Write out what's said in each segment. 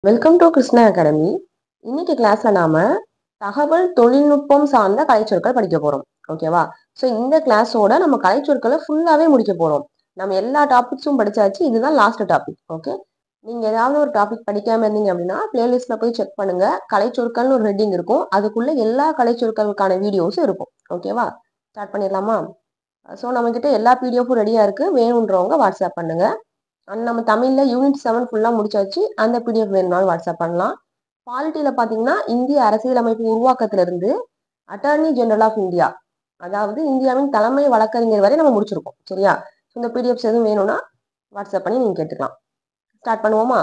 Welcome to Krishna academy. இன்னைக்கு கிளாஸ்ல நாம தகவல் தொழில்நுட்பம் சார்ந்த கலைச்சொற்கள் படிக்க போறோம். ஓகேவா? ஸோ இந்த கிளாஸோட நம்ம கலைச்சொற்களை ஃபுல்லாவே முடிக்க போறோம். நம்ம எல்லா டாபிக்ஸும் படிச்சாச்சு. இதுதான் லாஸ்ட் டாபிக். ஓகே, நீங்க ஏதாவது ஒரு டாபிக் படிக்காம இருந்தீங்க அப்படின்னா பிளேலிஸ்ட்ல போய் செக் பண்ணுங்க. கலைச்சொற்கள்னு ஒரு ஹெட்டிங் இருக்கும். அதுக்குள்ள எல்லா கலைச்சொற்களுக்கான வீடியோஸும் இருக்கும். ஓகேவா? ஸ்டார்ட் பண்ணிடலாமா? ஸோ நம்ம கிட்ட எல்லா பிடிஎஃப்பும் ரெடியா இருக்கு. வேணுன்றவங்க வாட்ஸ்அப் பண்ணுங்க. நம்ம தமிழ்ல யூனிட் 7 ஃபுல்லா முடிச்சாச்சு. அந்த பிடிஎஃப் வேணும்னாலும் வாட்ஸ்அப் பண்ணலாம். பாலிட்டியில பாத்தீங்கன்னா இந்திய அரசியலமைப்பு உருவாக்கத்திலிருந்து அட்டார்னி ஜெனரல் ஆஃப் இந்தியா, அதாவது இந்தியாவின் தலைமை வழக்கறிஞர் வரை நம்ம முடிச்சிருக்கோம். சரியா? இந்த பிடிஎஃப்ஸ் எதுவும் வேணும்னா வாட்ஸ்அப் பண்ணி நீங்க கேட்டுக்கலாம். ஸ்டார்ட் பண்ணுவோமா?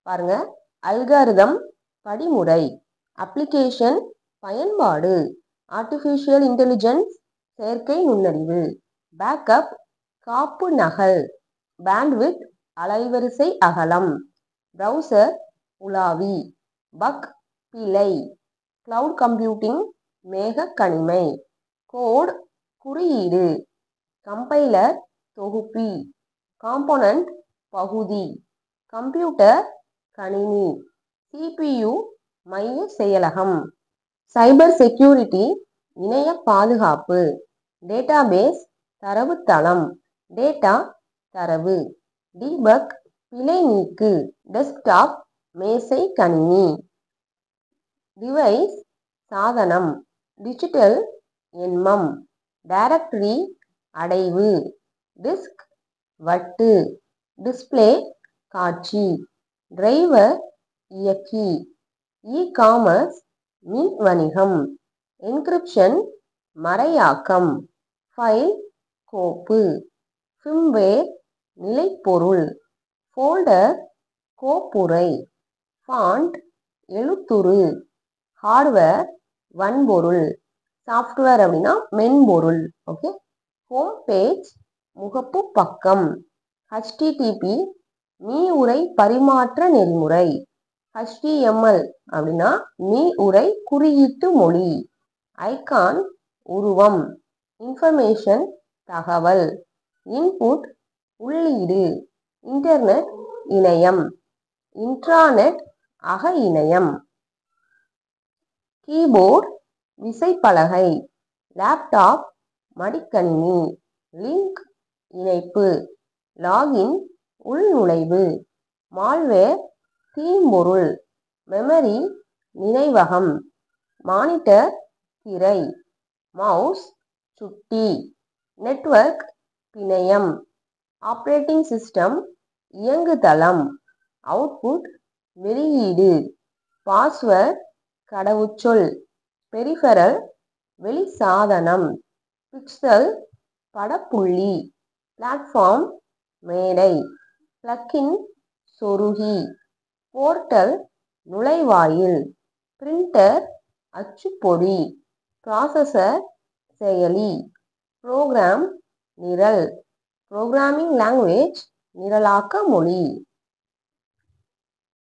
பாருங்க. அல்காரிதம் படிமுறை, அப்ளிகேஷன் பயன்பாடு, ஆர்டிஃபிஷியல் இன்டெலிஜென்ஸ் செயற்கை நுண்ணறிவு, பேக்கப் காப்பு நகல், பேண்ட்வித் அலைவரிசை அகலம், பிரவுசர் உலாவி, பக் பிழை, கிளவுட் கம்ப்யூட்டிங் மேக கணிமை, கோட் குறியீடு, கம்பைலர் தொகுப்பி, காம்போனன்ட் பகுதி, கம்ப்யூட்டர் கணினி, சிபியு மைய செயலகம், சைபர் செக்யூரிட்டி இணைய பாதுகாப்பு, டேட்டாபேஸ் தரவுத்தளம், டேட்டா தரவு, டீபக் பிழை நீக்கு, டெஸ்க்டாப் மேசை கணினி, டிவைஸ் சாதனம், டிஜிட்டல் எண்மம், டைரக்டரி அடைவு, டிஸ்க் வட்டு, டிஸ்ப்ளே காட்சி, டிரைவர் இயக்கி, இ காமர்ஸ் மின் வணிகம், என்கிரிப்ஷன் மறையாக்கம், ஃபைல் கோப்பு, ஃபிர்ம்வேர் நிலைப்பொருள், ஃபோல்டர் கோப்புரை, ஃபாண்ட் எழுத்துரு, ஹார்ட்வேர் வன்பொருள், சாஃப்ட்வேர் அப்படின்னா மென்பொருள். ஓகே, ஹோம் பேஜ் முகப்பு பக்கம், ஹெச்டிடிபி மீஉரை பரிமாற்ற நெறிமுறை, HTML அப்படின்னா மீஉரை குறியீட்டு மொழி, ஐகான் உருவம், இன்ஃபர்மேஷன் தகவல், இன்புட் உள்ளீடு, இன்டர்நெட் இணையம், இன்ட்ராநெட் அக இணையம், கீபோர்ட் விசைப்பலகை, லேப்டாப் மடிக்கணினி, லிங்க் இணைப்பு, லாகின் உள்நுழைவு, மால்வேர் தீம்பொருள், மெமரி நினைவகம், மானிட்டர் திரை, மவுஸ் சுட்டி, நெட்வொர்க் பிணையம், ஆப்ரேட்டிங் சிஸ்டம் இயங்குதளம், அவுட்புட் வெளியீடு, பாஸ்வேர்ட் கடவுச்சொல், பெரிஃபெரல் வெளிசாதனம், பிக்சல் படப்புள்ளி, பிளாட்ஃபார்ம் மேடை, பிளக்கின் சொருகி, போர்ட்டல் நுழைவாயில், பிரிண்டர் அச்சுப்பொறி, ப்ராசஸர் செயலி, புரோகிராம் நிரல், புரோகிராமிங் லாங்குவேஜ் நிரலாக்க மொழி,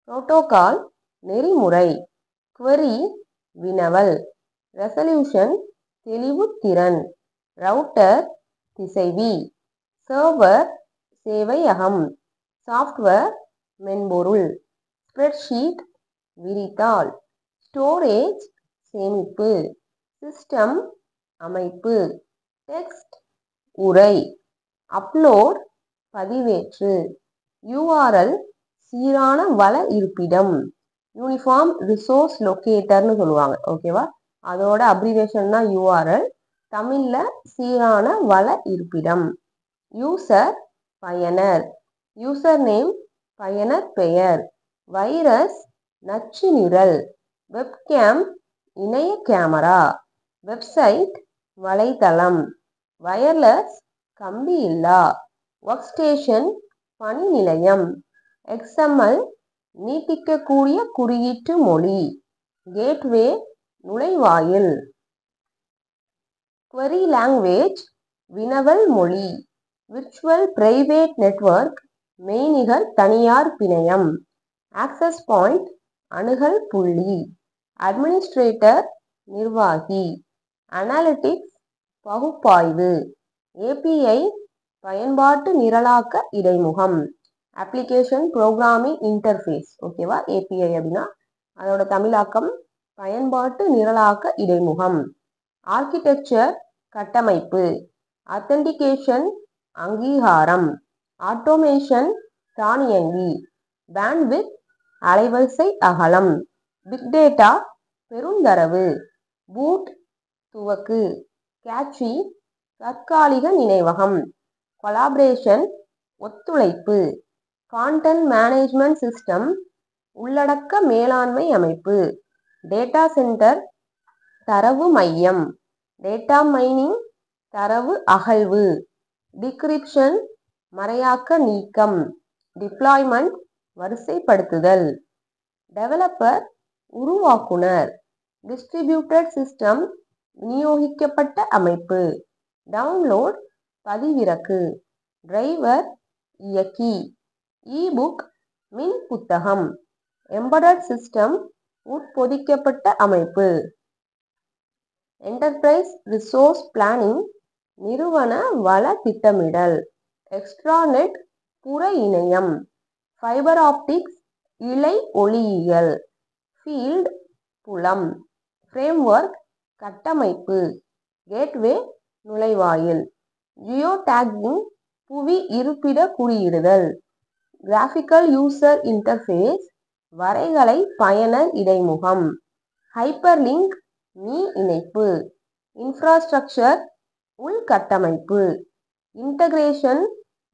புரோட்டோகால் நெறிமுறை, குவரி வினவல், ரெசல்யூஷன் தெளிவுத்திறன், ரவுட்டர் திசைவி, சர்வர் சேவையகம், சாஃப்ட்வேர் மென்பொருள், ஸ்ப்ரெட்ஷீட் விரிதாள், ஸ்டோரேஜ் சேமிப்பு, சிஸ்டம் அமைப்பு, டெக்ஸ்ட் உரை, அப்லோட் பதிவேற்று, யூஆர்எல் சீரான வள இருப்பிடம், யூனிஃபார்ம் ரிசோர்ஸ் லொக்கேட்டர்னு சொல்லுவாங்க. ஓகேவா? அதோட அப்ரிவேஷன் தான் யூஆர்எல். தமிழ்ல சீரான வள இருப்பிடம். யூசர் பயனர், யூசர் நேம் பயனர் பெயர், வைரஸ் நச்சு நிரல், வெப்கேம் இணைய கேமரா, வெப்சைட் வலைத்தளம், வயர்லெஸ் கம்பி இல்லா, ஒர்க் ஸ்டேஷன் பணி நிலையம், XML நீட்டிக்கக்கூடிய குறியீட்டு மொழி, கேட்வே நுழைவாயில், query லாங்குவேஜ் வினவல் மொழி, விர்ச்சுவல் பிரைவேட் நெட்வொர்க் மெய்நிகர் தனியார் பிணையம், ஆக்சஸ் பாயிண்ட் அணுகல் புள்ளி, அட்மினிஸ்ட்ரேட்டர் நிர்வாகி, அனாலிட்டிக்ஸ் பகுப்பாய்வு, API பயன்பாட்டு நிரலாக்க இடைமுகம், அப்ளிகேஷன் ப்ரோக்ராமிங் இன்டர்ஃபேஸ், ஓகேவா? ஏபிஐ அப்படின்னா அதோட தமிழாக்கம் பயன்பாட்டு நிரலாக்க இடைமுகம். ஆர்கிடெக்சர் கட்டமைப்பு, அத்தன்டிகேஷன் அங்கீகாரம், ஆட்டோமேஷன் தானியங்கி, பேண்ட்வித் அலைவரிசை அகலம், பிக் டேட்டா பெருந்தரவு, பூட் துவக்கு, கேட்சி தற்காலிக நினைவகம், கொலாபரேஷன் ஒத்துழைப்பு, கான்டென்ட் மேனேஜ்மெண்ட் சிஸ்டம் உள்ளடக்க மேலாண்மை அமைப்பு, டேட்டா சென்டர் தரவு மையம், டேட்டா மைனிங் தரவு அகழ்வு, டிகிரிப்ஷன் மறையாக்க நீக்கம், டிப்ளாய்மெண்ட் வரிசைப்படுத்துதல், டெவலப்பர் உருவாக்குனர், டிஸ்ட்ரிபியூட்டட் சிஸ்டம் விநியோகிக்கப்பட்ட அமைப்பு, டவுன்லோட் பதிவிறக்கு, டிரைவர் இயக்கி, இபுக் மின் புத்தகம், எம்பெடட் சிஸ்டம் உட்பொதிக்கப்பட்ட அமைப்பு, என்டர்பிரைஸ் ரிசோர்ஸ் பிளானிங் நிறுவன வள திட்டமிடல், எக்ஸ்ட்ராநெட் புற இணையம், ஃபைபர் ஆப்டிக்ஸ் இழை ஒளியியல், ஃபீல்ட் புலம், ஃப்ரேம்வொர்க் கட்டமைப்பு, கேட்வே நுழைவாயில், ஜியோ டேக்கிங் புவி இருப்பிட குறியிடுதல், கிராஃபிக்கல் யூசர் இன்டர்ஃபேஸ் வரைகலை பயனர் இடைமுகம், ஹைப்பர்லிங்க் மீ இணைப்பு, இன்ஃப்ராஸ்ட்ரக்சர் உள்கட்டமைப்பு, இன்டகிரேஷன்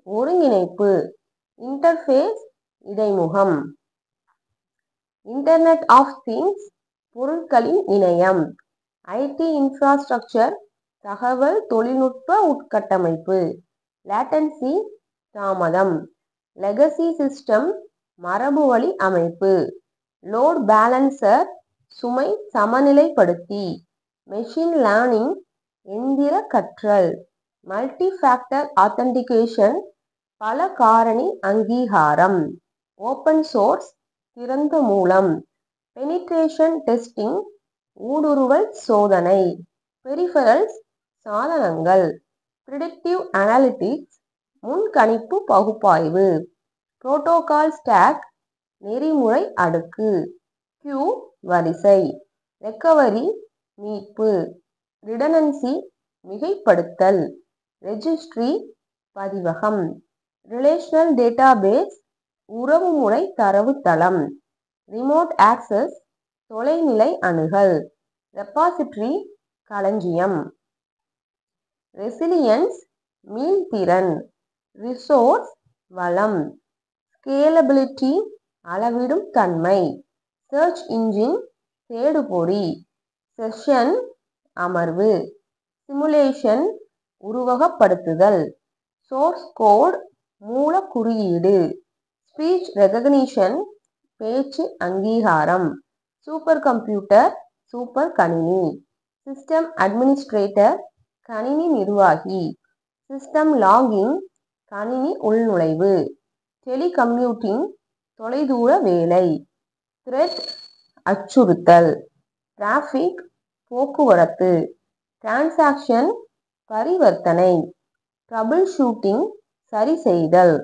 ஒருங்கிணைப்பு, இன்டர்ஃபேஸ் இடைமுகம், இன்டர்நெட் ஆஃப் திங்ஸ் பொருட்களின் இணையம், ஐடி இன்ஃப்ராஸ்ட்ரக்சர் தகவல் தொழில்நுட்ப உட்கட்டமைப்பு, லேட்டன்சி தாமதம், லெகசி சிஸ்டம் மரபுவழி அமைப்பு, லோட் பேலன்சர் சுமை சமநிலைப்படுத்தி, மெஷின் லேர்னிங் எந்திர கற்றல், மல்டி ஃபேக்டர் ஆத்தன்டிகேஷன் பல காரணி அங்கீகாரம், ஓப்பன் சோர்ஸ் திறந்த மூலம், பெனிட்ரேஷன் டெஸ்டிங் ஊடுருவல் சோதனை, பெரிஃபரல்ஸ் சாதனங்கள், பிரிடிக்டிவ் அனாலிட்டிக்ஸ் முன்கணிப்பு பகுப்பாய்வு, புரோட்டோகால் ஸ்டாக் நெறிமுறை அடுக்கு, கியூ வரிசை, ரெக்கவரி மீட்பு, ரிடண்டன்சி மிகைப்படுத்தல், ரெஜிஸ்ட்ரி பதிவகம், ரிலேஷனல் டேட்டாபேஸ் உறவுமுறை தரவுத்தளம், ரிமோட் ஆக்சஸ் தொலைநிலை அணுகல், ரெபாசிட்டரி களஞ்சியம், ரெசிலியன்ஸ் மீள்திறன், ரிசோர்ஸ் வளம், ஸ்கேலபிலிட்டி அளவிடும் தன்மை, சர்ச் இன்ஜின் தேடுபொறி, செஷன் அமர்வு, சிமுலேஷன் உருவகப்படுத்துதல், சோர்ஸ் கோட் மூல குறியீடு, ஸ்பீச் ரெகக்னிஷன் பேச்சு அங்கீகாரம், சூப்பர் கம்ப்யூட்டர் சூப்பர் கணினி, சிஸ்டம் அட்மினிஸ்ட்ரேட்டர் கணினி நிர்வாகி, சிஸ்டம் லாகின் கணினி உள்நுழைவு, டெலிகம்யூட்டிங் தொலைதூர வேலை, த்ரெட் அச்சுறுத்தல், டிராஃபிக் போக்குவரத்து, டிரான்சாக்ஷன் பரிவர்த்தனை, ட்ரபிள் ஷூட்டிங் சரி செய்தல்,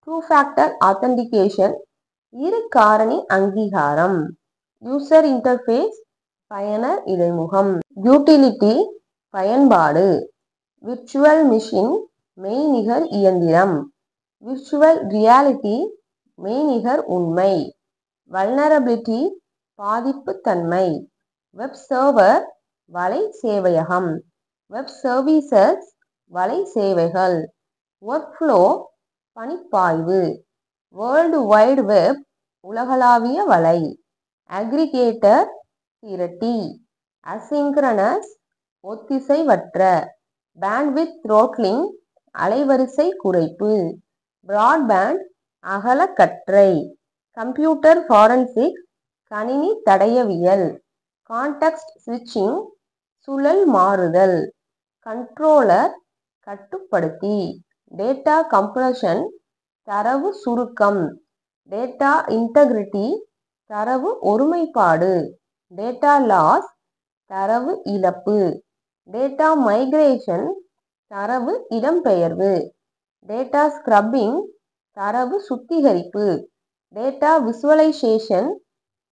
டூ ஃபேக்டர் ஆத்தன்டிகேஷன் இரு காரணி அங்கீகாரம், யூசர் இன்டர்ஃபேஸ் பயனர் இடைமுகம், யூட்டிலிட்டி பயன்பாடு, விர்ச்சுவல் மிஷின் மெய்நிகர் இயந்திரம், விர்ச்சுவல் ரியாலிட்டி மெய்நிகர் உண்மை, வல்னரபிலிட்டி பாதிப்புத்தன்மை, வெப் சர்வர் வலை சேவையகம், வெப் சர்வீசஸ் வலை சேவைகள், ஒர்க்ஃப்ளோ பணிப்பாய்வு, வேர்ல்டு வைடு வெப் உலகளாவிய வலை, அக்ரிகேட்டர் திரட்டி, அசிங்க்ரனஸ் ஒத்திசைவற்ற, பேண்ட்வித் த்ரோட்லிங் அலைவரிசை குறைப்பு, பிராட்பேண்ட் அகலக்கற்றை, கம்ப்யூட்டர் ஃபாரன்சிக்ஸ் கணினி தடயவியல், கான்டெக்ஸ்ட் ஸ்விட்சிங் சுழல் மாறுதல், கண்ட்ரோலர் கட்டுப்படுத்தி, டேட்டா கம்ப்ரஷன் தரவு சுருக்கம், டேட்டா இன்டெகிரிட்டி தரவு ஒருமைப்பாடு, டேட்டா லாஸ் தரவு இழப்பு, டேட்டா மைக்ரேஷன் தரவு இடம்பெயர்வு, டேட்டா ஸ்க்ரப்பிங் தரவு சுத்திகரிப்பு, டேட்டா விசுவலைசேஷன்,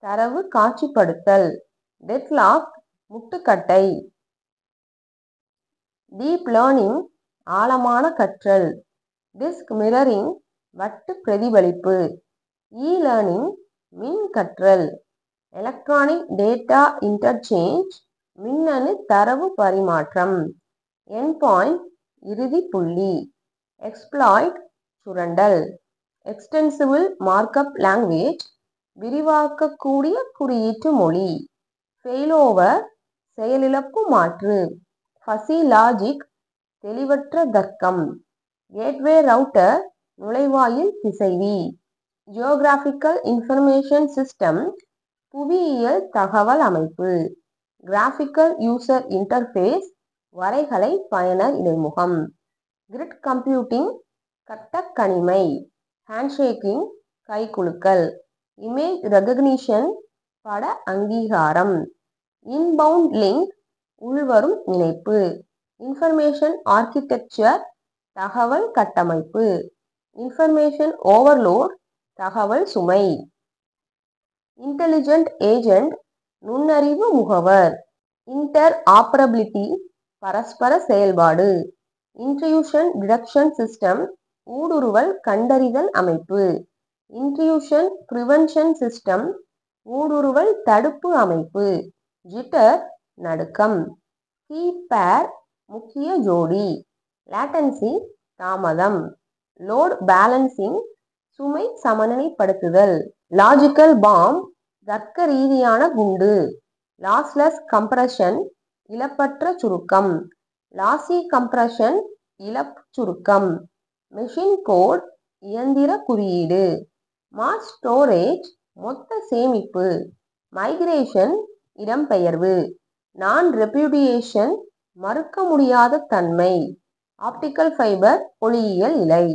தரவு காட்சிப்படுத்தல், டெட்லாக், முட்டுக்கட்டை, டீப் லேர்னிங், ஆழமான கற்றல், டிஸ்க் மிரரிங், வட்டு பிரதிபலிப்பு, இ லேர்னிங், மின் கற்றல், எலக்ட்ரானிக் டேட்டா இன்டர்சேஞ்ச், மின்னணு தரவு பரிமாற்றம், என்பாயிண்ட், இறுதி புள்ளி, எக்ஸ்ப்ளாய்ட், சுரண்டல், எக்ஸ்டென்சிபிள் மார்க்அப் லாங்குவேஜ், விரிவாக்கக்கூடிய குறியீட்டு மொழி, ஃபெயிலோவர், செயலிழப்பு மாற்று, ஃபசி லாஜிக், தெளிவற்ற தர்க்கம், கேட்வே ரவுட்டர், நுழைவாயில் திசைவி, ஜியோகிராபிக்கல் இன்ஃபர்மேஷன் சிஸ்டம், புவியியல் தகவல் அமைப்பு, கிராஃபிக்கல் யூசர் இன்டர்ஃபேஸ், வரைகலை பயனர் இடைமுகம், கிரிட் கம்ப்யூட்டிங், கட்டக்கணிமை, ஹேண்ட்ஷேக்கிங், கைகுலுக்கல், இமேஜ் ரெகக்னிஷன், பட அங்கீகாரம், இன்பவுண்ட் லிங்க், உள்வரும் இணைப்பு, இன்ஃபர்மேஷன் ஆர்கிடெக்சர், தகவல் கட்டமைப்பு, இன்ஃபர்மேஷன் ஓவர்லோட், தகவல் சுமை, இன்டெலிஜென்ட் ஏஜென்ட், நுண்ணறிவு முகவர், இன்டர் ஆப்பரபிலிட்டி, பரஸ்பர செயல்பாடு, இன்ட்ரூஷன் டிடெக்ஷன் சிஸ்டம், ஊடுருவல் கண்டறிதல் அமைப்பு, இன்ட்ரூஷன் பிரிவென்ஷன் சிஸ்டம், ஊடுருவல் தடுப்பு அமைப்பு, ஜிட்டர், நடுக்கம், கீ பேர், முக்கிய ஜோடி, லேட்டன்சி, தாமதம், லோட் பேலன்சிங், சுமை சமநிலைப்படுத்துதல், லாஜிக்கல் பாம்ப், தர்க்க ரீதியான குண்டு, லாஸ்லெஸ் கம்ப்ரஷன், இழப்பற்ற சுருக்கம், லாசி கம்ப்ரஷன், இழப்பு சுருக்கம், மெஷின் கோட், இயந்திர குறியீடு, மாஸ் ஸ்டோரேஜ், மொத்த சேமிப்பு, மைக்ரேஷன், இடம்பெயர்வு, நான் ரெப்யூடியேஷன், மறுக்க முடியாத தன்மை, ஆப்டிக்கல் ஃபைபர், ஒளியியல் இழை,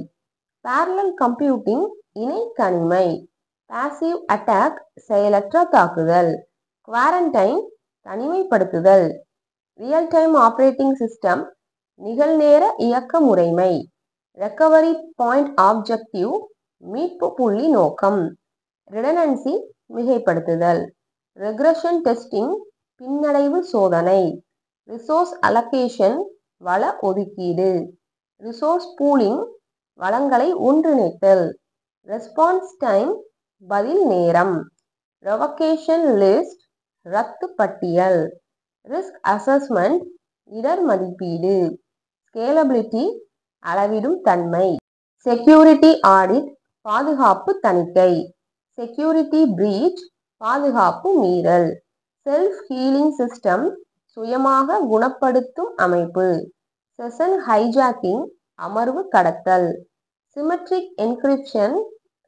பேரலல் கம்ப்யூட்டிங், இணை கணிமை, பாசிவ் அட்டாக், செயலற்ற தாக்குதல், குவாரண்டைன், தனிமைப்படுத்துதல், ரியல் டைம் ஆப்ரேட்டிங் சிஸ்டம், நிகழ்நேர இயக்க முறைமை, ரெக்கவரி பாயிண்ட் ஆப்ஜெக்டிவ், மீட்பு புள்ளி நோக்கம், ரிடண்டன்சி, மிகைப்படுத்துதல், ரெக்ரெஷன் டெஸ்டிங், பின்னடைவு சோதனை, ரிசோர்ஸ் அலோகேஷன், வள ஒதுக்கீடு, ரிசோர்ஸ் பூலிங், வளங்களை ஒன்றிணைத்தல், ரெஸ்பான்ஸ் டைம், பதில் நேரம், ரெவகேஷன் லிஸ்ட், ரத்து பட்டியல், ரிஸ்க் அசஸ்மெண்ட், இடர் மதிப்பீடு, ஸ்கேலபிலிட்டி, அளவிடும் தன்மை, செக்யூரிட்டி ஆடிட், பாதுகாப்பு தணிக்கை, செக்யூரிட்டி பிரீச், பாதுகாப்பு மீறல், செல்ஃப் ஹீலிங் சிஸ்டம், சுயமாக குணப்படுத்தும் அமைப்பு, செஷன் ஹைஜாக்கிங், அமர்வு கடத்தல், சிமெட்ரிக் என்கிரிப்ஷன்,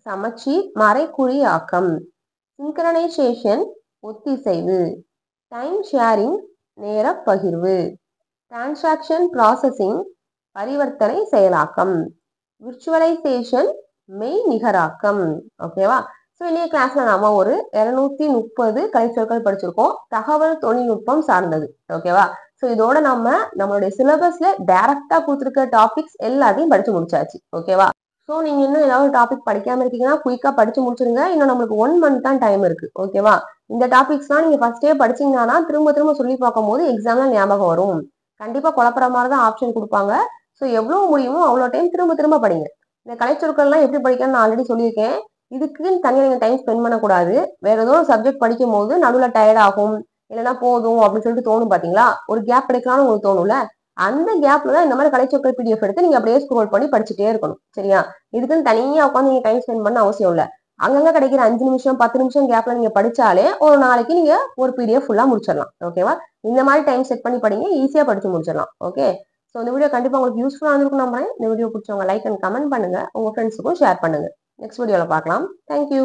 சமச்சீர் மறைகுறியாக்கம், சிங்க்ரனைசேஷன், ஒத்திசைவு, டைம் ஷேரிங், நேர பகிர்வு, டிரான்சாக்ஷன் ப்ராசஸிங், பரிவர்த்தனை செயலாக்கம், விர்ச்சுவலைசேஷன், மெய் நிகராக்கம். ஓகேவா? ஸோ இன்னைய கிளாஸ்ல நாம ஒரு 230 கலைச்சொற்கள் படிச்சிருக்கோம். தகவல் தொழில்நுட்பம் சார்ந்தது. ஓகேவா? ஸோ இதோட நம்மளுடைய சிலபஸ்ல டைரக்டா கொடுத்துருக்க டாபிக்ஸ் எல்லாத்தையும் படிச்சு முடிச்சாச்சு. ஓகேவா? ஸோ நீங்க இன்னும் ஏதாவது டாபிக் படிக்காம இருக்கீங்கன்னா குயிக்கா படிச்சு முடிச்சிருங்க. இன்னும் நம்மளுக்கு 1 month தான் டைம் இருக்கு. ஓகேவா? இந்த டாபிக்ஸ்லாம் நீங்க ஃபர்ஸ்டே படிச்சீங்கன்னா திரும்ப திரும்ப சொல்லி பார்க்கும்போது எக்ஸாம்ல ஞாபகம் வரும். கண்டிப்பா குழப்பற மாதிரி தான் ஆப்ஷன் கொடுப்பாங்க. ஸோ எவ்வளவு முடியுமோ அவ்வளோ டைம் திரும்ப திரும்ப படிங்க. இந்த கலைச்சொற்கள்லாம் எப்படி படிக்கணும்னு நான் ஆல்ரெடி சொல்லியிருக்கேன். இதுக்குன்னு தனியாக நீங்க டைம் ஸ்பெண்ட் பண்ணக்கூடாது. வேற ஏதோ ஒரு சப்ஜெக்ட் படிக்கும் போது நடுவில் டயர்ட் ஆகும், இல்லைன்னா போதும் அப்படின்னு சொல்லிட்டு தோணும் பாத்தீங்களா? ஒரு கேப் கிடைக்கலாம்னு உங்களுக்கு தோணும்ல, அந்த கேப்ல தான் இந்த மாதிரி கலைச்சொற்கள் பிடிஎஃப் எடுத்து நீங்க அப்படியே ஸ்க்ரோல் பண்ணி படிச்சுட்டே இருக்கணும். சரியா? இதுக்குன்னு தனியா உட்காந்து நீங்க டைம் ஸ்பெண்ட் பண்ண அவசியம் இல்லை. அங்கங்க கிடைக்கிற 5 நிமிஷம் 10 நிமிஷம் கேப்ல நீங்க படிச்சாலே ஒரு நாளைக்கு நீங்க ஒரு பிடிஎஃப் ஃபுல்லா முடிச்சிடலாம். ஓகேவா? இந்த மாதிரி டைம் செட் பண்ணி படிங்க, ஈஸியா படிச்சு முடிச்சிடலாம். ஓகே? ஸோ இந்த வீடியோ கண்டிப்பா உங்களுக்கு யூஸ்ஃபுல்லா இருந்திருக்கும் நம்புறேன். இந்த வீடியோ பிடிச்சவங்க லைக் அண்ட் கமெண்ட் பண்ணுங்க, உங்க ஃப்ரெண்ட்ஸுக்கும் ஷேர் பண்ணுங்க. நெக்ஸ்ட் வீடியோல பார்க்கலாம். தேங்க்யூ.